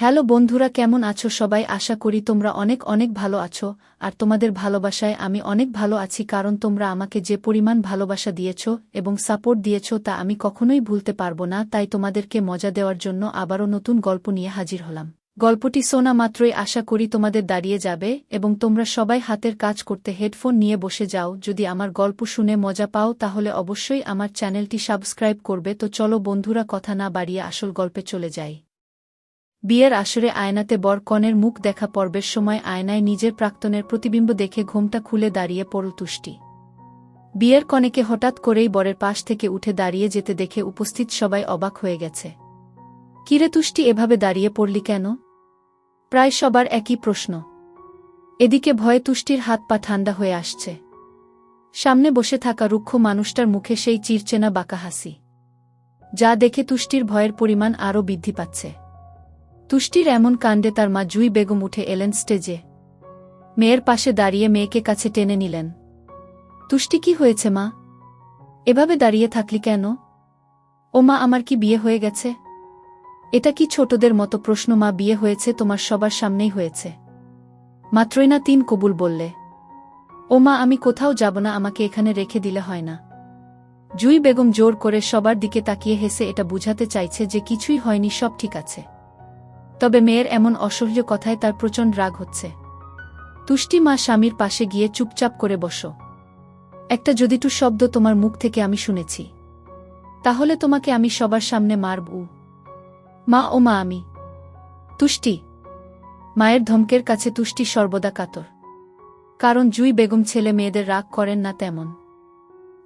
Hello বন্ধুরা, কেমন আছো সবাই? আশা করি তোমরা অনেক অনেক ভালো আছো। আর তোমাদের ভালোবাসায় আমি অনেক ভালো আছি, কারণ তোমরা আমাকে যে পরিমাণ ভালোবাসা দিয়েছ এবং সাপোর্ট দিয়েছ তা আমি কখনোই ভুলতে পারবো না। তাই তোমাদেরকে মজা দেওয়ার জন্য আবারও নতুন গল্প নিয়ে হাজির হলাম। গল্পটি শোনা মাত্রই আশা করি তোমাদের দাঁড়িয়ে যাবে এবং তোমরা সবাই হাতের কাজ করতে হেডফোন নিয়ে বসে যাও। যদি আমার গল্প শুনে মজা পাও তাহলে অবশ্যই আমার চ্যানেলটি সাবস্ক্রাইব করবে। তো চলো বন্ধুরা, কথা না বাড়িয়ে আসল গল্পে চলে যাই। বিয়ের আসরে আয়নাতে বর কনের মুখ দেখা পর্বের সময় আয়নায় নিজের প্রাক্তনের প্রতিবিম্ব দেখে ঘোমটা খুলে দাঁড়িয়ে পড়ল তুষ্টি। বিয়ের কনেকে হঠাৎ করেই বরের পাশ থেকে উঠে দাঁড়িয়ে যেতে দেখে উপস্থিত সবাই অবাক হয়ে গেছে। কিরে তুষ্টি, এভাবে দাঁড়িয়ে পড়লি কেন? প্রায় সবার একই প্রশ্ন। এদিকে ভয়ে তুষ্টির হাত পা ঠান্ডা হয়ে আসছে। সামনে বসে থাকা রুক্ষ মানুষটার মুখে সেই চিরচেনা বাঁকা হাসি, যা দেখে তুষ্টির ভয়ের পরিমাণ আরও বৃদ্ধি পাচ্ছে। তুষ্টির এমন কাণ্ডে তার মা জুই বেগম উঠে এলেন স্টেজে। মেয়ের পাশে দাঁড়িয়ে মেয়েকে কাছে টেনে নিলেন। তুষ্টি, কি হয়েছে মা? এভাবে দাঁড়িয়ে থাকলি কেন? ও মা, আমার কি বিয়ে হয়ে গেছে? এটা কি ছোটদের মতো প্রশ্ন? মা, বিয়ে হয়েছে, তোমার সবার সামনেই হয়েছে। মাত্রই না 3 কবুল বললে। ও মা, আমি কোথাও যাব না, আমাকে এখানে রেখে দিলে হয় না। জুই বেগম জোর করে সবার দিকে তাকিয়ে হেসে এটা বুঝাতে চাইছে যে কিছুই হয়নি, সব ঠিক আছে। তবে মেয়ের এমন অসহ্য কথায় তার প্রচণ্ড রাগ হচ্ছে। তুষ্টি, মা, স্বামীর পাশে গিয়ে চুপচাপ করে বসো। একটা যদিটু শব্দ তোমার মুখ থেকে আমি শুনেছি, তাহলে তোমাকে আমি সবার সামনে মারব। মা, ও মা, আমি। তুষ্টি। মায়ের ধমকের কাছে তুষ্টি সর্বদা কাতর, কারণ জুই বেগম ছেলে মেয়েদের রাগ করেন না তেমন,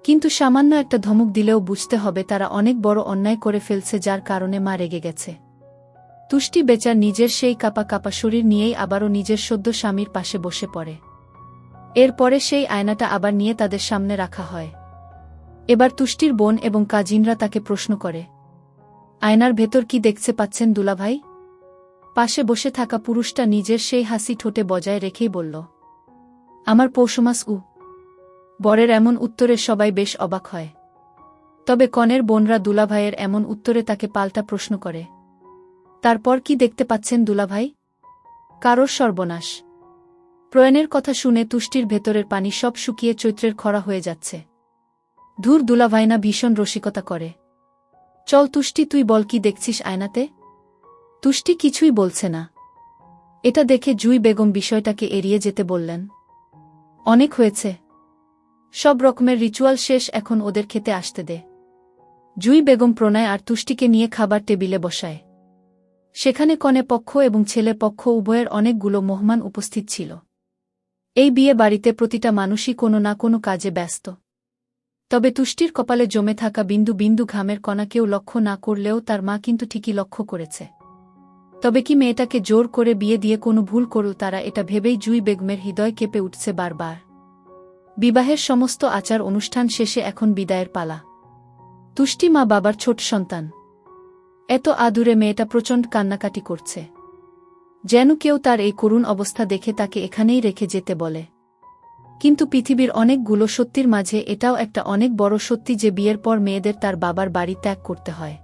কিন্তু সামান্য একটা ধমক দিলেও বুঝতে হবে তারা অনেক বড় অন্যায় করে ফেলছে, যার কারণে মা রেগে গেছে। তুষ্টি বেচার নিজের সেই কাপা কাপা শরীর নিয়েই আবারও নিজের সদ্য স্বামীর পাশে বসে পড়ে। এরপরে সেই আয়নাটা আবার নিয়ে তাদের সামনে রাখা হয়। এবার তুষ্টির বোন এবং কাজিনরা তাকে প্রশ্ন করে, আয়নার ভেতর কি দেখতে পাচ্ছেন দুলাভাই? পাশে বসে থাকা পুরুষটা নিজের সেই হাসি ঠোঁটে বজায় রেখেই বলল, আমার পৌষমাস। বরের এমন উত্তরে সবাই বেশ অবাক হয়। তবে কনের বোনরা দুলাভাইয়ের এমন উত্তরে তাকে পাল্টা প্রশ্ন করে, তারপর কি দেখতে পাচ্ছেন দুলাভাই? কারোর সর্বনাশ। প্রয়াণের কথা শুনে তুষ্টির ভেতরের পানি সব শুকিয়ে চৈত্রের খরা হয়ে যাচ্ছে। ধুর, দুলাভাই না ভীষণ রসিকতা করে। চল তুষ্টি, তুই বল, কি দেখছিস আয়নাতে? তুষ্টি কিছুই বলছে না। এটা দেখে জুই বেগম বিষয়টাকে এড়িয়ে যেতে বললেন, অনেক হয়েছে, সব রকমের রিচুয়াল শেষ, এখন ওদের খেতে আসতে দে। জুই বেগম প্রণয় আর তুষ্টিকে নিয়ে খাবার টেবিলে বসায়। সেখানে কনে পক্ষ এবং ছেলে পক্ষ উভয়ের অনেকগুলো মেহমান উপস্থিত ছিল। এই বিয়ে বাড়িতে প্রতিটা মানুষই কোনো না কোনো কাজে ব্যস্ত। তবে তুষ্টির কপালে জমে থাকা বিন্দু বিন্দু ঘামের কণা কেউ লক্ষ্য না করলেও তার মা কিন্তু ঠিকই লক্ষ্য করেছে। তবে কি মেয়েটাকে জোর করে বিয়ে দিয়ে কোনো ভুল করল তারা? এটা ভেবেই জুই বেগমের হৃদয় কেঁপে উঠছে বারবার। বিবাহের সমস্ত আচার অনুষ্ঠান শেষে এখন বিদায়ের পালা। তুষ্টি মা বাবার ছোট সন্তান। এত আদুরে মেয়েটা প্রচণ্ড কান্নাকাটি করছে, যেন কেউ তার এই করুণ অবস্থা দেখে তাকে এখানেই রেখে যেতে বলে। কিন্তু পৃথিবীর অনেকগুলো সত্যির মাঝে এটাও একটা অনেক বড় সত্যি যে বিয়ের পর মেয়েদের তার বাবার বাড়ি ত্যাগ করতে হয়।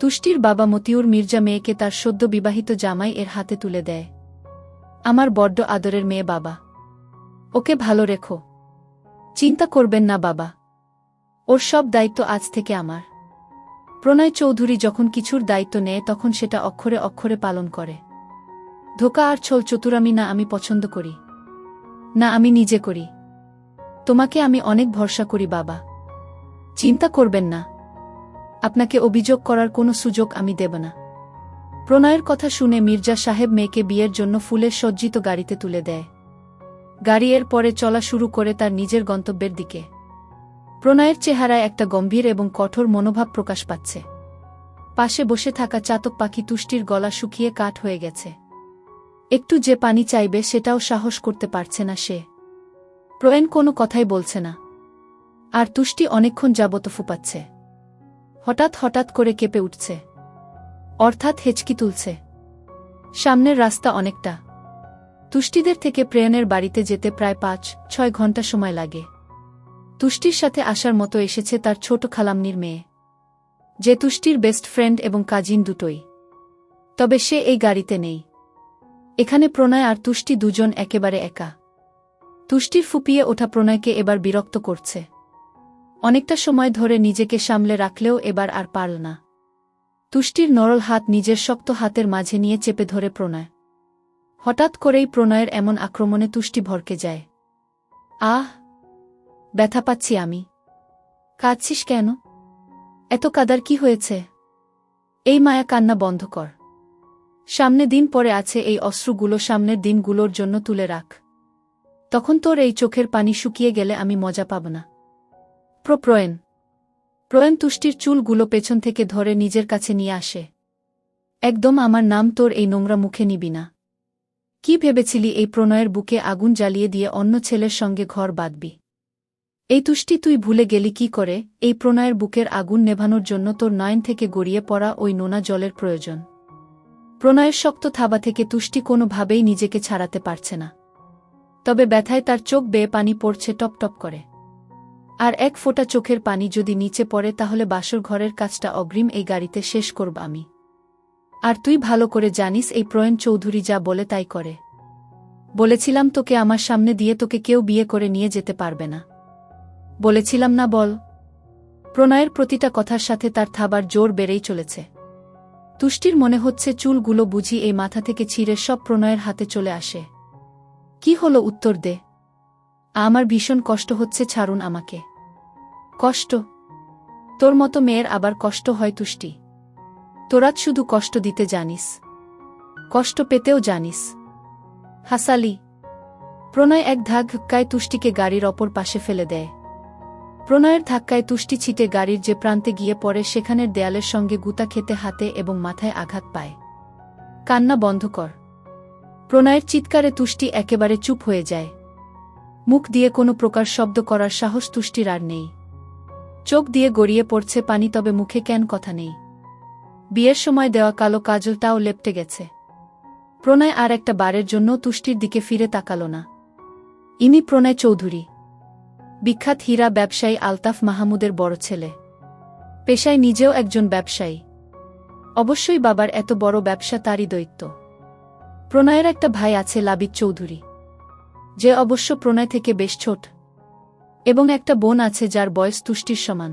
তুষ্টির বাবা মতিউর মির্জা মেয়েকে তার সদ্য বিবাহিত জামাই এর হাতে তুলে দেয়। আমার বড্ড আদরের মেয়ে বাবা, ওকে ভালো রেখো। চিন্তা করবেন না বাবা, ওর সব দায়িত্ব আজ থেকে আমার। প্রণয় চৌধুরী যখন কিছুর দায়িত্ব নেয় তখন সেটা অক্ষরে অক্ষরে পালন করে। ধোকা আর ছল চতুরামি না আমি পছন্দ করি না, আমি নিজে করি। তোমাকে আমি অনেক ভরসা করি বাবা, চিন্তা করবেন না, আপনাকে অভিযোগ করার কোনো সুযোগ আমি দেব না। প্রণয়ের কথা শুনে মির্জা সাহেব মেয়েকে বিয়ের জন্য ফুলের সজ্জিত গাড়িতে তুলে দেয়। গাড়ি এর পরে চলা শুরু করে তার নিজের গন্তব্যের দিকে। প্রণয়ের চেহারায় একটা গম্ভীর এবং কঠোর মনোভাব প্রকাশ পাচ্ছে। পাশে বসে থাকা চাতক পাখি তুষ্টির গলা শুকিয়ে কাঠ হয়ে গেছে। একটু যে পানি চাইবে সেটাও সাহস করতে পারছে না সে। প্রয়াণ কোনো কথাই বলছে না, আর তুষ্টি অনেকক্ষণ যাবত ফুপাচ্ছে। হঠাৎ হঠাৎ করে কেঁপে উঠছে, অর্থাৎ হেঁচকি তুলছে। সামনের রাস্তা অনেকটা। তুষ্টিদের থেকে প্রেয়নের বাড়িতে যেতে প্রায় 5-6 ঘন্টা সময় লাগে। তুষ্টির সাথে আসার মতো এসেছে তার ছোট খালামনির মেয়ে, যে তুষ্টির বেস্ট ফ্রেন্ড এবং কাজিন দুটোই। তবে সে এই গাড়িতে নেই। এখানে প্রণয় আর তুষ্টি দুজন একেবারে একা। তুষ্টির ফুপিয়ে ওঠা প্রণয়কে এবার বিরক্ত করছে। অনেকটা সময় ধরে নিজেকে সামলে রাখলেও এবার আর পারল না। তুষ্টির নরল হাত নিজের শক্ত হাতের মাঝে নিয়ে চেপে ধরে প্রণয়। হঠাৎ করেই প্রণয়ের এমন আক্রমণে তুষ্টি ভরকে যায়। আহ, ব্যথা পাচ্ছি আমি। কাঁদছিস কেন? এত কাদার কি হয়েছে? এই মায়া কান্না বন্ধ কর। সামনে দিন পরে আছে, এই অশ্রুগুলো সামনের দিনগুলোর জন্য তুলে রাখ। তখন তোর এই চোখের পানি শুকিয়ে গেলে আমি মজা পাব না। প্রয়ন তুষ্টির চুলগুলো পেছন থেকে ধরে নিজের কাছে নিয়ে আসে। একদম আমার নাম তোর এই নোংরা মুখে নিবি না। কি ভেবেছিলি এই প্রণয়ের বুকে আগুন জ্বালিয়ে দিয়ে অন্য ছেলের সঙ্গে ঘর বাঁধবি? এই তুষ্টি তুই ভুলে গেলি কি করে এই প্রণয়ের বুকের আগুন নেভানোর জন্য তোর নয়ন থেকে গড়িয়ে পড়া ওই নোনা জলের প্রয়োজন। প্রণয়ের শক্ত থাবা থেকে তুষ্টি কোনোভাবেই নিজেকে ছাড়াতে পারছে না। তবে ব্যথায় তার চোখ বেয়ে পানি পড়ছে টপ টপ করে। আর এক ফোঁটা চোখের পানি যদি নিচে পড়ে তাহলে বাসর ঘরের কাজটা অগ্রিম এই গাড়িতে শেষ করব আমি। আর তুই ভালো করে জানিস এই প্রয়ন চৌধুরী যা বলে তাই করে। বলেছিলাম তোকে আমার সামনে দিয়ে তোকে কেউ বিয়ে করে নিয়ে যেতে পারবে না। বলেছিলাম না বল? প্রণয়ের প্রতিটা কথার সাথে তার থাবার জোর বেড়েই চলেছে। তুষ্টির মনে হচ্ছে চুলগুলো বুঝি এই মাথা থেকে ছিঁড়ে সব প্রণয়ের হাতে চলে আসে। কি হলো উত্তর দে। আমার ভীষণ কষ্ট হচ্ছে, ছাড়ুন আমাকে। কষ্ট? তোর মতো মেয়ের আবার কষ্ট হয় তুষ্টি? তোরা শুধু কষ্ট দিতে জানিস, কষ্ট পেতেও জানিস। হাসালি। প্রণয় এক ধাক্কায় তুষ্টিকে গাড়ির অপর পাশে ফেলে দেয়। প্রণয়ের ধাক্কায় তুষ্টি ছিটে গাড়ির যে প্রান্তে গিয়ে পড়ে সেখানের দেয়ালের সঙ্গে গুতা খেতে হাতে এবং মাথায় আঘাত পায়। কান্না বন্ধ কর। প্রণয়ের চিৎকারে তুষ্টি একেবারে চুপ হয়ে যায়। মুখ দিয়ে কোনো প্রকার শব্দ করার সাহস তুষ্টির আর নেই। চোখ দিয়ে গড়িয়ে পড়ছে পানি, তবে মুখে কেন কথা নেই। বিয়ের সময় দেওয়া কালো কাজলটাও লেপটে গেছে। প্রণয় আর একটা বারের জন্য তুষ্টির দিকে ফিরে তাকাল না। ইনি প্রণয় চৌধুরী, বিখ্যাত হীরা ব্যবসায়ী আলতাফ মাহমুদের বড় ছেলে। পেশায় নিজেও একজন ব্যবসায়ী। অবশ্যই বাবার এত বড় ব্যবসা তারই দৈত্য। প্রণয়ের একটা ভাই আছে লাবিদ চৌধুরী, যে অবশ্য প্রণয় থেকে বেশ ছোট, এবং একটা বোন আছে যার বয়স তুষ্টির সমান।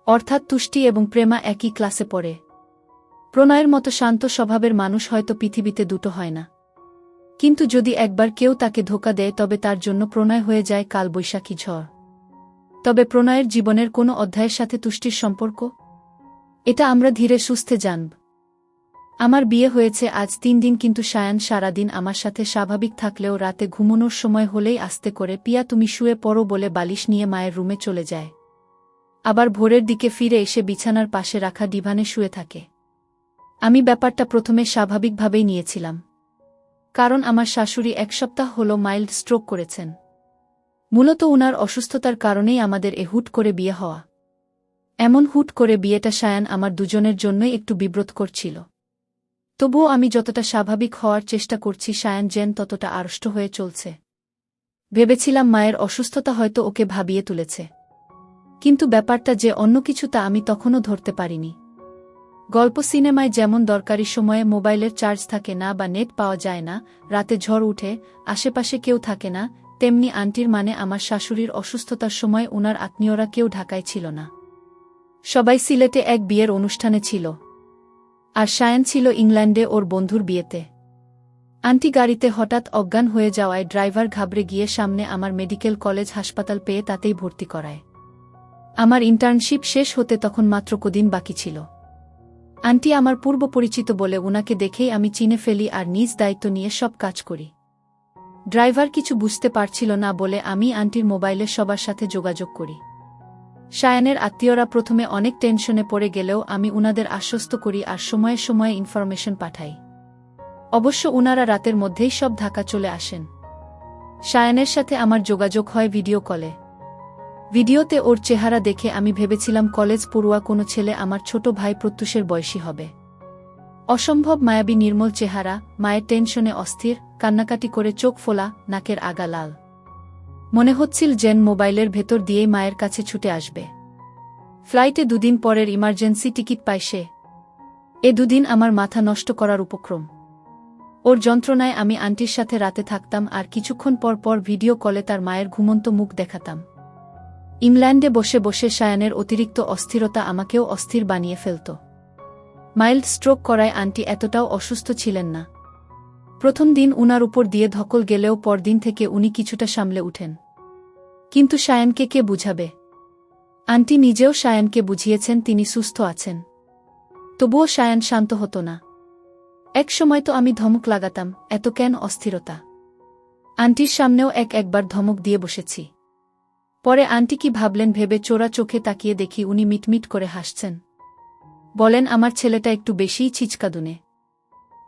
অর্থাৎ তুষ্টি এবং প্রেমা একই ক্লাসে পড়ে। প্রণয়ের মতো শান্ত স্বভাবের মানুষ হয়তো পৃথিবীতে দুটো হয় না। কিন্তু যদি একবার কেউ তাকে ধোঁকা দেয় তবে তার জন্য প্রণয় হয়ে যায় কালবৈশাখী ঝড়। তবে প্রণয়ের জীবনের কোনো অধ্যায়ের সাথে তুষ্টির সম্পর্ক, এটা আমরা ধীরে সুস্থে জানব। আমার বিয়ে হয়েছে আজ 3 দিন, কিন্তু সায়ান সারাদিন আমার সাথে স্বাভাবিক থাকলেও রাতে ঘুমানোর সময় হলেই আস্তে করে পিয়া তুমি শুয়ে পড়ো বলে বালিশ নিয়ে মায়ের রুমে চলে যায়। আবার ভোরের দিকে ফিরে এসে বিছানার পাশে রাখা ডিভানে শুয়ে থাকে। আমি ব্যাপারটা প্রথমে স্বাভাবিকভাবেই নিয়েছিলাম, কারণ আমার শাশুড়ি 1 সপ্তাহ হল মাইল্ড স্ট্রোক করেছেন। মূলত উনার অসুস্থতার কারণেই আমাদের হুট করে বিয়ে হওয়া। এমন হুট করে বিয়েটা সায়ান আমার দুজনের জন্যই একটু বিব্রতকর ছিল। তবুও আমি যতটা স্বাভাবিক হওয়ার চেষ্টা করছি সায়ান যেন ততটা আড়ষ্ট হয়ে চলছে। ভেবেছিলাম মায়ের অসুস্থতা হয়তো ওকে ভাবিয়ে তুলেছে, কিন্তু ব্যাপারটা যে অন্য কিছু তা আমি তখনও ধরতে পারিনি। গল্প সিনেমায় যেমন দরকারি সময়ে মোবাইলের চার্জ থাকে না বা নেট পাওয়া যায় না, রাতে ঝড় উঠে, আশেপাশে কেউ থাকে না, তেমনি আন্টির মানে আমার শাশুড়ির অসুস্থতার সময় উনার আত্মীয়রা কেউ ঢাকায় ছিল না। সবাই সিলেটে এক বিয়ের অনুষ্ঠানে ছিল, আর সায়ান ছিল ইংল্যান্ডে ওর বন্ধুর বিয়েতে। আন্টি গাড়িতে হঠাৎ অজ্ঞান হয়ে যাওয়ায় ড্রাইভার ঘাবড়ে গিয়ে সামনে আমার মেডিকেল কলেজ হাসপাতাল পেয়ে তাতেই ভর্তি করায়। আমার ইন্টার্নশিপ শেষ হতে তখন মাত্র কদিন বাকি ছিল। আন্টি আমার পূর্ব পরিচিত বলে উনাকে দেখেই আমি চিনে ফেলি আর নিজ দায়িত্ব নিয়ে সব কাজ করি। ড্রাইভার কিছু বুঝতে পারছিল না বলে আমি আন্টির মোবাইলে সবার সাথে যোগাযোগ করি। সায়ানের আত্মীয়রা প্রথমে অনেক টেনশনে পড়ে গেলেও আমি উনাদের আশ্বস্ত করি আর সময়ে সময়ে ইনফরমেশন পাঠাই। অবশ্য উনারা রাতের মধ্যেই সব ঢাকা চলে আসেন। সায়ানের সাথে আমার যোগাযোগ হয় ভিডিও কলে। ভিডিওতে ওর চেহারা দেখে আমি ভেবেছিলাম কলেজ পড়ুয়া কোনো ছেলে, আমার ছোট ভাই প্রত্যুষের বয়সী হবে। অসম্ভব মায়াবী নির্মল চেহারা, মায়ের টেনশনে অস্থির, কান্নাকাটি করে চোখ ফোলা, নাকের আগা লাল। মনে হচ্ছিল যেন মোবাইলের ভেতর দিয়েই মায়ের কাছে ছুটে আসবে। ফ্লাইটে 2 দিন পরের ইমার্জেন্সি টিকিট পায় সে। এ দুদিন আমার মাথা নষ্ট করার উপক্রম। ওর যন্ত্রণায় আমি আন্টির সাথে রাতে থাকতাম আর কিছুক্ষণ পর পর ভিডিও কলে তার মায়ের ঘুমন্ত মুখ দেখাতাম। ইংল্যান্ডে বসে বসে সায়ানের অতিরিক্ত অস্থিরতা আমাকেও অস্থির বানিয়ে ফেলত। মাইল্ড স্ট্রোক করায় আন্টি এতটাও অসুস্থ ছিলেন না। প্রথম দিন উনার উপর দিয়ে ধকল গেলেও পরদিন থেকে উনি কিছুটা সামলে উঠেন। কিন্তু সায়ানকে কে বুঝাবে? আন্টি নিজেও সায়ানকে বুঝিয়েছেন তিনি সুস্থ আছেন। তবুও সায়ান শান্ত হতো না। এক সময় তো আমি ধমক লাগাতাম, এত কেন অস্থিরতা? আন্টির সামনেও একবার ধমক দিয়ে বসেছি। পরে আন্টি কি ভাবলেন ভেবে চোরা চোখে তাকিয়ে দেখি উনি মিটমিট করে হাসছেন। বলেন, আমার ছেলেটা একটু বেশিই ছিচকাদুনে,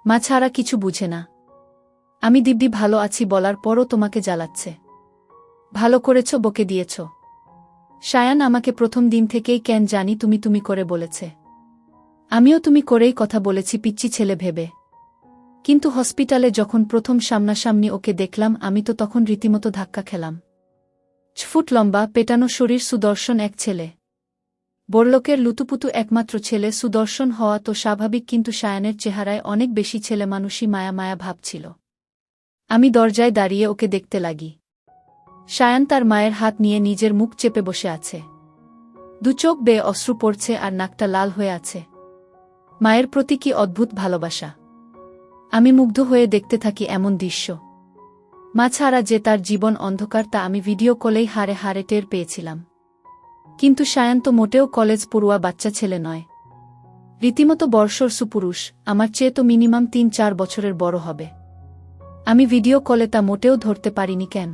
মা ছাড়া কিছু বুঝে না। আমি দিব্যি ভালো আছি বলার পরও তোমাকে জ্বালাচ্ছে। ভালো করেছ, বকে দিয়েছ। সায়ান আমাকে প্রথম দিন থেকেই কেন জানি তুমি তুমি করে বলেছে। আমিও তুমি করেই কথা বলেছি পিচ্চি ছেলে ভেবে। কিন্তু হসপিটালে যখন প্রথম সামনাসামনি ওকে দেখলাম আমি তো তখন রীতিমতো ধাক্কা খেলাম। 6 ফুট লম্বা, পেটানো শরীর, সুদর্শন এক ছেলে। বড়লোকের লুতুপুতু একমাত্র ছেলে, সুদর্শন হওয়া তো স্বাভাবিক, কিন্তু সায়ানের চেহারায় অনেক বেশি ছেলেমানুষী মায়া মায়া ভাব ছিল। আমি দরজায় দাঁড়িয়ে ওকে দেখতে লাগি। সায়ান তার মায়ের হাত নিয়ে নিজের মুখ চেপে বসে আছে। দুচোখ বেয়ে অশ্রু পড়ছে আর নাকটা লাল হয়ে আছে। মায়ের প্রতি কি অদ্ভুত ভালোবাসা! আমি মুগ্ধ হয়ে দেখতে থাকি এমন দৃশ্য। মা ছাড়া যে তার জীবন অন্ধকার তা আমি ভিডিও কলেই হাড়ে হাড়ে টের পেয়েছিলাম। কিন্তু সায়ান তো মোটেও কলেজ পড়ুয়া বাচ্চা ছেলে নয়, রীতিমতো বর্ষর সুপুরুষ, আমার চেয়ে তো মিনিমাম 3-4 বছরের বড় হবে। আমি ভিডিও কলে তা মোটেও ধরতে পারিনি কেন?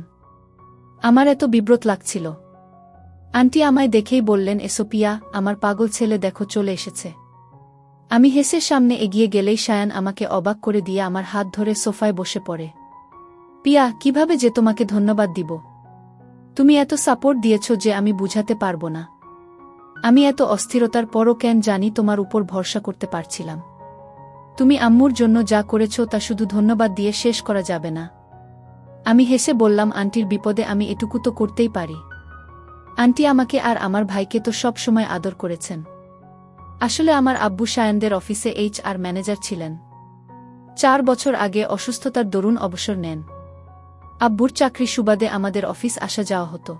আমার এত বিব্রত লাগছিল। আন্টি আমায় দেখেই বললেন, এসো পিয়া, আমার পাগল ছেলে দেখো চলে এসেছে। আমি হেসে সামনে এগিয়ে গেলেই সায়ান আমাকে অবাক করে দিয়ে আমার হাত ধরে সোফায় বসে পড়ে। পিয়া, কিভাবে যে তোমাকে ধন্যবাদ দিব? তুমি এত সাপোর্ট দিয়েছ যে আমি বুঝাতে পারবো না। আমি এত অস্থিরতার পরও কেন জানি তোমার উপর ভরসা করতে পারছিলাম। তুমি আম্মুর জন্য যা করেছ তা শুধু ধন্যবাদ দিয়ে শেষ করা যাবে না। আমি হেসে বললাম, আন্টির বিপদে আমি এটুকু তো করতেই পারি। আন্টি আমাকে আর আমার ভাইকে তো সব সময় আদর করেছেন। আসলে আমার আব্বু সায়ানদের অফিসে HR ম্যানেজার ছিলেন। 4 বছর আগে অসুস্থতার দরুন অবসর নেন। আব্বুর চাকরি সুবাদে আমাদের অফিস আসা যাওয়া হতো।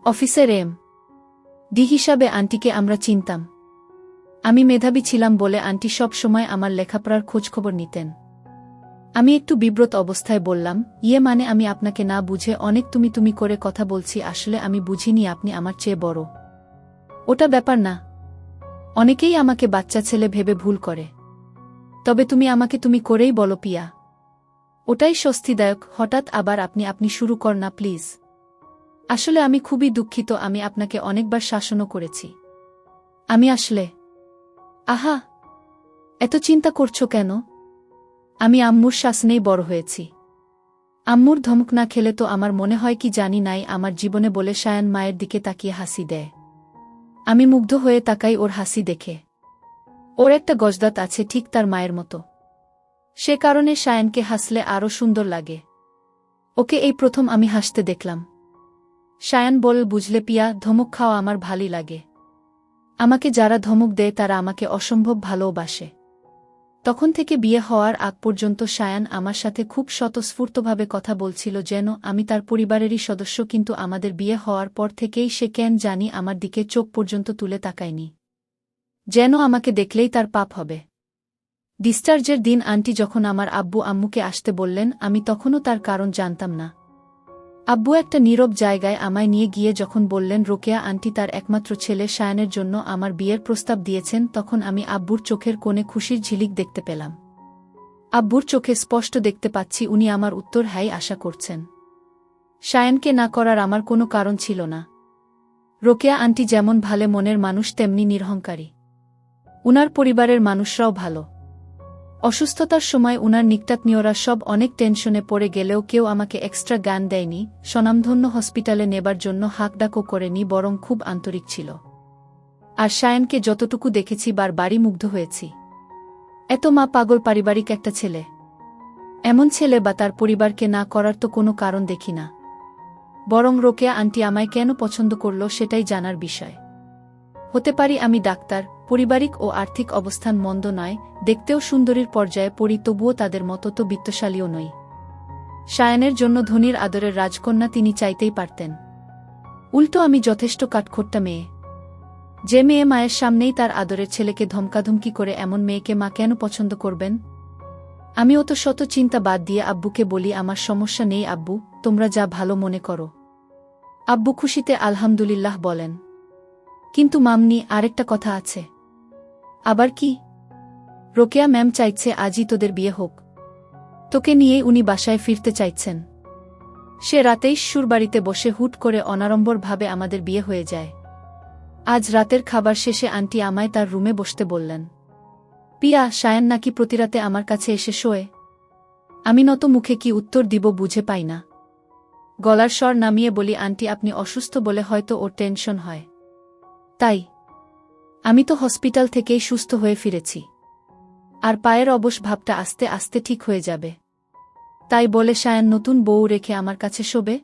অফিসের ডি হিসাবে আন্টিকে আমরা চিনতাম। আমি মেধাবী ছিলাম বলে আন্টি সব সময় আমার লেখাপড়ার খোঁজখবর নিতেন। আমি একটু বিব্রত অবস্থায় বললাম, মানে আমি আপনাকে না বুঝে অনেক তুমি তুমি করে কথা বলছি। আসলে আমি বুঝিনি আপনি আমার চেয়ে বড়। ওটা ব্যাপার না। অনেকেই আমাকে বাচ্চা ছেলে ভেবে ভুল করে। তবে তুমি আমাকে তুমি করেই বলো পিয়া। ওটাই স্বস্তিদায়ক। হঠাৎ আবার আপনি আপনি শুরু কর না প্লিজ। আসলে আমি খুবই দুঃখিত, আমি আপনাকে অনেকবার শাসনও করেছি। আমি আসলে আহা, এত চিন্তা করছো কেন? আমি আম্মুর শাসনেই বড় হয়েছি। আম্মুর ধমক না খেলে তো আমার মনে হয় কি জানি নাই আমার জীবনে, বলে সায়ান মায়ের দিকে তাকিয়ে হাসি দেয়। আমি মুগ্ধ হয়ে তাকাই ওর হাসি দেখে। ওর একটা গজদাঁত আছে ঠিক তার মায়ের মতো। সে কারণে সায়ানকে হাসলে আরও সুন্দর লাগে। ওকে এই প্রথম আমি হাসতে দেখলাম। সায়ান বল, বুঝলে পিয়া, ধমক খাওয়া আমার ভালোই লাগে। আমাকে যারা ধমক দেয় তারা আমাকে অসম্ভব ভালোবাসে। তখন থেকে বিয়ে হওয়ার আগ পর্যন্ত সায়ান আমার সাথে খুব স্বতঃস্ফূর্তভাবে কথা বলছিল যেন আমি তার পরিবারেরই সদস্য, কিন্তু আমাদের বিয়ে হওয়ার পর থেকেই সে কেন জানি আমার দিকে চোখ পর্যন্ত তুলে তাকায়নি। যেন আমাকে দেখলেই তার পাপ হবে। ডিসচার্জের দিন আন্টি যখন আমার আব্বু আম্মুকে আসতে বললেন, আমি তখনও তার কারণ জানতাম না। আব্বু একটা নীরব জায়গায় আমায় নিয়ে গিয়ে যখন বললেন রোকেয়া আন্টি তার একমাত্র ছেলে সায়ানের জন্য আমার বিয়ের প্রস্তাব দিয়েছেন, তখন আমি আব্বুর চোখের কোণে খুশির ঝিলিক দেখতে পেলাম। আব্বুর চোখে স্পষ্ট দেখতে পাচ্ছি উনি আমার উত্তর হ্যাই আশা করছেন। সায়ানকে না করার আমার কোনো কারণ ছিল না। রোকেয়া আন্টি যেমন ভালো মনের মানুষ তেমনি নিরহংকারী। উনার পরিবারের মানুষরাও ভালো। অসুস্থতার সময় উনার নিকটাত্মীয়রা সব অনেক টেনশনে পড়ে গেলেও কেউ আমাকে এক্সট্রা জ্ঞান দেয়নি, স্বনামধন্য হসপিটালে নেবার জন্য হাঁকডাকও করেনি, বরং খুব আন্তরিক ছিল। আর সায়ানকে যতটুকু দেখেছি বারবারই মুগ্ধ হয়েছি। এত মা পাগল পারিবারিক একটা ছেলে। এমন ছেলে বা তার পরিবারকে না করার তো কোনো কারণ দেখি না। বরং রোকেয়া আন্টি আমায় কেন পছন্দ করল সেটাই জানার বিষয়। হতে পারি আমি ডাক্তার, পারিবারিক ও আর্থিক অবস্থান মন্দ নয়, দেখতেও সুন্দরীর পর্যায়ে পড়ি, তবুও তাদের মতো তো বিত্তশালীও নই। সায়ানের জন্য ধনীর আদরের রাজকন্যা তিনি চাইতেই পারতেন। উল্টো আমি যথেষ্ট কাঠখোট্টা মেয়ে। যে মেয়ে মায়ের সামনেই তার আদরের ছেলেকে ধমকাধমকি করে, এমন মেয়েকে মা কেন পছন্দ করবেন? আমি অত শত চিন্তা বাদ দিয়ে আব্বুকে বলি, আমার সমস্যা নেই আব্বু, তোমরা যা ভালো মনে করো। আব্বু খুশিতে আলহামদুলিল্লাহ বলেন। কিন্তু মামনি, আরেকটা কথা আছে। আবার কি? রোকেয়া ম্যাম চাইছে আজই তোদের বিয়ে হোক। তোকে নিয়েই উনি বাসায় ফিরতে চাইছেন। সে রাতেই শ্বশুরবাড়িতে বসে হুট করে অনাড়ম্বরভাবে আমাদের বিয়ে হয়ে যায়। আজ রাতের খাবার শেষে আন্টি আমায় তার রুমে বসতে বললেন। পিয়া, সায়ান নাকি প্রতিরাতে আমার কাছে এসে শোয়। আমি নত মুখে কি উত্তর দিব বুঝে পাই না। গলার স্বর নামিয়ে বলি, আন্টি আপনি অসুস্থ বলে হয়তো ওর টেনশন হয়। তাই? আমি তো হসপিটাল থেকেই সুস্থ হয়ে ফিরেছি। আর পায়ের অবশ ভাবটা আস্তে আস্তে ঠিক হয়ে যাবে। তাই বলে সায়ান নতুন বউ রেখে আমার কাছে শোবে?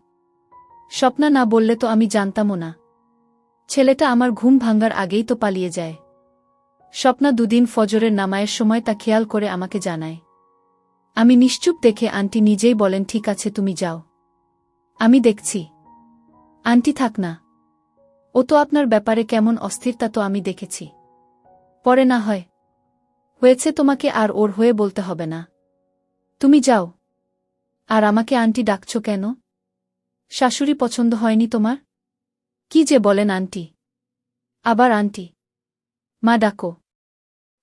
স্বপ্না না বললে তো আমি জানতামও না। ছেলেটা আমার ঘুম ভাঙার আগেই তো পালিয়ে যায়। স্বপ্না দুদিন ফজরের নামায়ের সময় তা খেয়াল করে আমাকে জানায়। আমি নিশ্চুপ দেখে আন্টি নিজেই বলেন, ঠিক আছে তুমি যাও, আমি দেখছি। আন্টি থাক না, ও তো আপনার ব্যাপারে কেমন অস্থির তা তো আমি দেখেছি। পরে না হয় হয়েছে, তোমাকে আর ওর হয়ে বলতে হবে না। তুমি যাও। আর আমাকে আন্টি ডাকছ কেন? শাশুড়ি পছন্দ হয়নি তোমার? কি যে বলেন আন্টি। আবার আন্টি? মা ডাকো,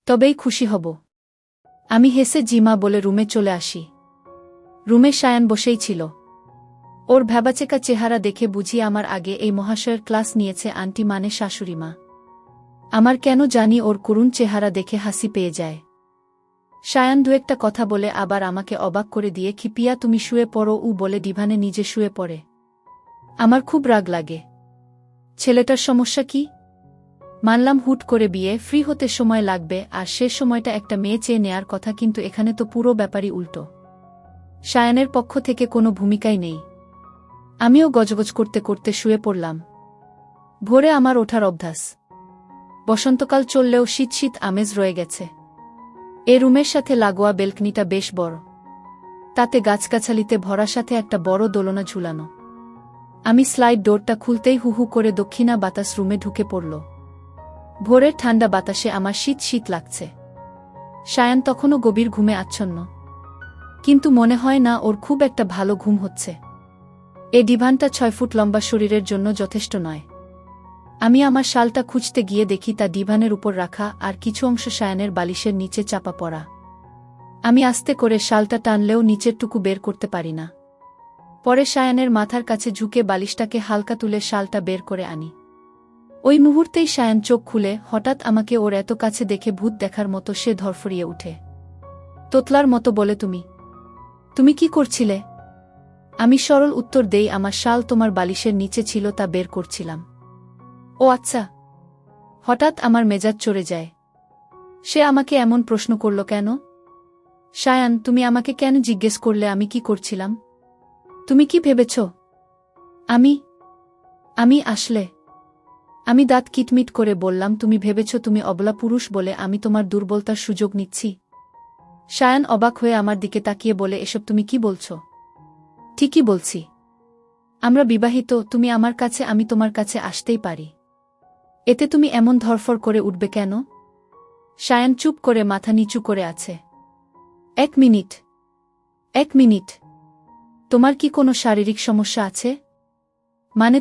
তবেই খুশি হব। আমি হেসে জিমা বলে রুমে চলে আসি। রুমে সায়ান বসেই ছিল। ওর ভ্যাবাচেকা চেহারা দেখে বুঝি আমার আগে এই মহাশয়ের ক্লাস নিয়েছে আন্টি মানে শাশুড়ি মা। আমার কেন জানি ওর করুণ চেহারা দেখে হাসি পেয়ে যায়। সায়ান দু একটা কথা বলে আবার আমাকে অবাক করে দিয়ে, খিপিয়া তুমি শুয়ে পড়ো বলে ডিভানে নিজে শুয়ে পড়ে। আমার খুব রাগ লাগে। ছেলেটার সমস্যা কি? মানলাম হুট করে বিয়ে, ফ্রি হতে সময় লাগবে, আর সে সময়টা একটা মেয়ে চেয়ে নেয়ার কথা, কিন্তু এখানে তো পুরো ব্যাপারই উল্টো। সায়ানের পক্ষ থেকে কোনো ভূমিকাই নেই। আমিও গজগজ করতে করতে শুয়ে পড়লাম। ভোরে আমার ওঠার অভ্যাস। বসন্তকাল চললেও শীত শীত আমেজ রয়ে গেছে। এ রুমের সাথে লাগোয়া বেলকনিটা বেশ বড়। তাতে গাছগাছালিতে ভরা, সাথে একটা বড় দোলনা ঝুলানো। আমি স্লাইড ডোরটা খুলতেই হুহু করে দক্ষিণা বাতাস রুমে ঢুকে পড়ল। ভোরের ঠান্ডা বাতাসে আমার শীত শীত লাগছে। সায়ান তখনও গভীর ঘুমে আচ্ছন্ন, কিন্তু মনে হয় না ওর খুব একটা ভালো ঘুম হচ্ছে। এ ডিভানটা 6 ফুট লম্বা শরীরের জন্য যথেষ্ট নয়। আমি আমার শালটা খুঁজতে গিয়ে দেখি তা ডিভানের উপর রাখা, আর কিছু অংশ সায়ানের বালিশের নিচে চাপা পড়া। আমি আস্তে করে শালটা টানলেও নিচেরটুকু বের করতে পারি না। পরে সায়ানের মাথার কাছে ঝুঁকে বালিশটাকে হালকা তুলে শালটা বের করে আনি। ওই মুহূর্তেই সায়ান চোখ খুলে, হঠাৎ আমাকে ওর এত কাছে দেখে ভূত দেখার মতো সে ধরফরিয়ে উঠে। তোতলার মতো বলে, তুমি তুমি কি করছিলে? আমি সরল উত্তর দেই, আমার শাল তোমার বালিশের নিচে ছিল, তা বের করছিলাম। ও আচ্ছা। হঠাৎ আমার মেজাজ চড়ে যায়। সে আমাকে এমন প্রশ্ন করল কেন? সায়ান, তুমি আমাকে কেন জিজ্ঞেস করলে আমি কি করছিলাম? তুমি কি ভেবেছ আমি আসলে? আমি দাঁত কিটমিট করে বললাম, তুমি ভেবেছ তুমি অবলা পুরুষ বলে আমি তোমার দুর্বলতার সুযোগ নিচ্ছি? সায়ান অবাক হয়ে আমার দিকে তাকিয়ে বলে, এসব তুমি কি বলছ? ঠিকই বলছি। আমরা বিবাহিত, তুমি আমার কাছে, আমি তোমার কাছে আসতেই পারি। এতে তুমি এমন ধরফর করে উঠবে কেন? সায়ান চুপ করে মাথা নিচু করে আছে। 1 মিনিট। 1 মিনিট। তোমার কি কোনো শারীরিক সমস্যা আছে? মানে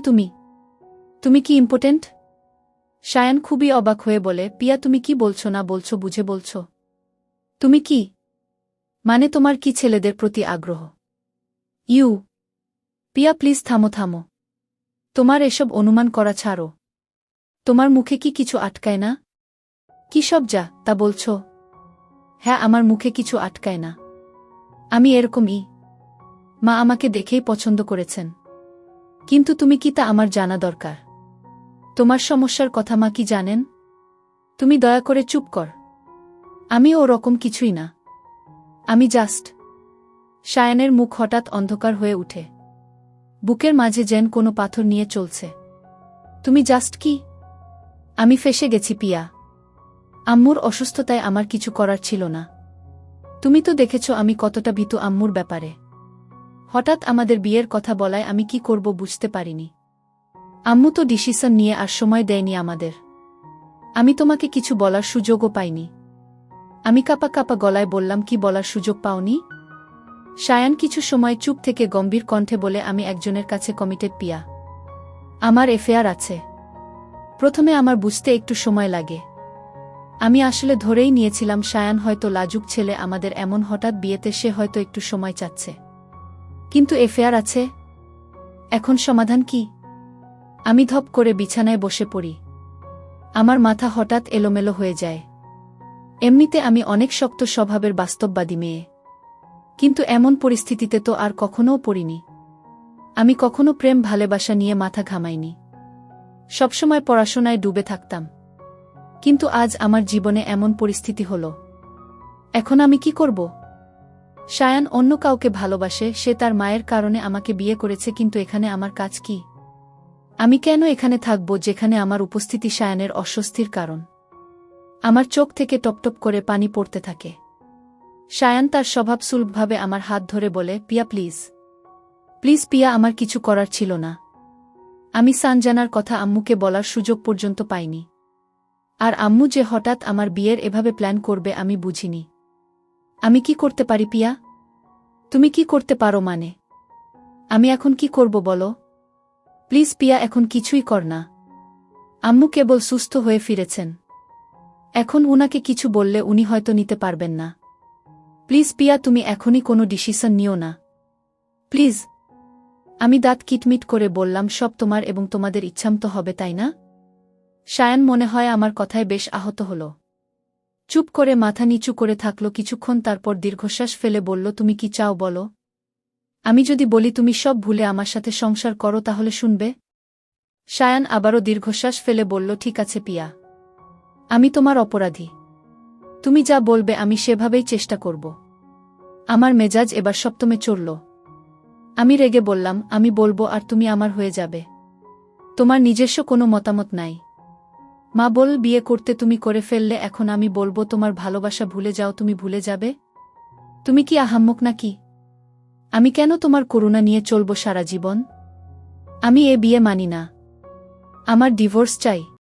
তুমি কি ইম্পোর্টেন্ট? সায়ান খুবই অবাক হয়ে বলে, পিয়া তুমি কি বলছো না বলছো বুঝে বলছো? তুমি কি মানে তোমার কি ছেলেদের প্রতি আগ্রহ? পিয়া প্লিজ থামো থামো। তোমার এসব অনুমান করা ছাড়ো। তোমার মুখে কি কিছু আটকায় না? কি সব যা তা বলছো? হ্যাঁ, আমার মুখে কিছু আটকায় না। আমি এরকমই। মা আমাকে দেখেই পছন্দ করেছেন। কিন্তু তুমি কি তা আমার জানা দরকার? তোমার সমস্যার কথা মা কি জানেন? তুমি দয়া করে চুপ কর। আমি ও রকম কিছুই না। আমি জাস্ট। সায়ানের মুখ হঠাৎ অন্ধকার হয়ে উঠে। বুকের মাঝে যেন কোনো পাথর নিয়ে চলছে। তুমি জাস্ট কি? আমি ফেঁসে গেছি পিয়া। আম্মুর অসুস্থতায় আমার কিছু করার ছিল না। তুমি তো দেখেছ আমি কতটা ভীতু আম্মুর ব্যাপারে। হঠাৎ আমাদের বিয়ের কথা বলায় আমি কি করব বুঝতে পারিনি। আম্মু তো ডিসিশন নিয়ে আর সময় দেয়নি আমাদের। আমি তোমাকে কিছু বলার সুযোগও পাইনি। আমি কাঁপা কাঁপা গলায় বললাম, কি বলার সুযোগ পাওনি? সায়ান কিছু সময় চুপ থেকে গম্ভীর কণ্ঠে বলে, আমি একজনের কাছে কমিটেড পিয়া। আমার এফেয়ার আছে। প্রথমে আমার বুঝতে একটু সময় লাগে। আমি আসলে ধরেই নিয়েছিলাম সায়ান হয়তো লাজুক ছেলে, আমাদের এমন হঠাৎ বিয়েতে সে হয়তো একটু সময় চাচ্ছে। কিন্তু এফেয়ার আছে? এখন সমাধান কি? আমি ধপ করে বিছানায় বসে পড়ি। আমার মাথা হঠাৎ এলোমেলো হয়ে যায়। এমনিতে আমি অনেক শক্ত স্বভাবের বাস্তববাদী মেয়ে, কিন্তু এমন পরিস্থিতিতে তো আর কখনোও পড়িনি। আমি কখনো প্রেম ভালোবাসা নিয়ে মাথা ঘামাইনি। সবসময় পড়াশোনায় ডুবে থাকতাম। কিন্তু আজ আমার জীবনে এমন পরিস্থিতি হলো। এখন আমি কি করব? সায়ান অন্য কাউকে ভালোবাসে, সে তার মায়ের কারণে আমাকে বিয়ে করেছে, কিন্তু এখানে আমার কাজ কি? আমি কেন এখানে থাকব যেখানে আমার উপস্থিতি সায়ানের অস্বস্তির কারণ? আমার চোখ থেকে টপটপ করে পানি পড়তে থাকে। সায়ান তার স্বভাবসুলভভাবে আমার হাত ধরে বলে, পিয়া প্লিজ, প্লিজ পিয়া, আমার কিছু করার ছিল না। আমি সানজানার কথা আম্মুকে বলার সুযোগ পর্যন্ত পাইনি। আর আম্মু যে হঠাৎ আমার বিয়ের এভাবে প্ল্যান করবে আমি বুঝিনি। আমি কি করতে পারি পিয়া? তুমি কি করতে পারো মানে? আমি এখন কি করব বলো? প্লিজ পিয়া, এখন কিছুই কর না। আম্মু কেবল সুস্থ হয়ে ফিরেছেন। এখন উনাকে কিছু বললে উনি হয়তো নিতে পারবেন না। প্লিজ পিয়া, তুমি এখনই কোনো ডিসিশন নিও না, প্লিজ। আমি দাঁত কিটমিট করে বললাম, সব তোমার এবং তোমাদের ইচ্ছামতো হবে, তাই না? সায়ান মনে হয় আমার কথায় বেশ আহত হল। চুপ করে মাথা নিচু করে থাকল কিছুক্ষণ, তারপর দীর্ঘশ্বাস ফেলে বলল, তুমি কি চাও বলো? আমি যদি বলি তুমি সব ভুলে আমার সাথে সংসার করো, তাহলে শুনবে? সায়ান আবারও দীর্ঘশ্বাস ফেলে বলল, ঠিক আছে পিয়া, আমি তোমার অপরাধী। তুমি যা বলবে আমি সেভাবেই চেষ্টা করব। আমার মেজাজ এবার সপ্তমে চড়ল। আমি রেগে বললাম, আমি বলবো আর তুমি আমার হয়ে যাবে? তোমার নিজস্ব কোনো মতামত নাই? মা বল বিয়ে করতে তুমি করে ফেললে, এখন আমি বলবো তোমার ভালোবাসা ভুলে যাও, তুমি ভুলে যাবে? তুমি কি আহাম্মক নাকি? আমি কেন তোমার করুণা নিয়ে চলব সারা জীবন? আমি এ বিয়ে মানি না। আমার ডিভোর্স চাই।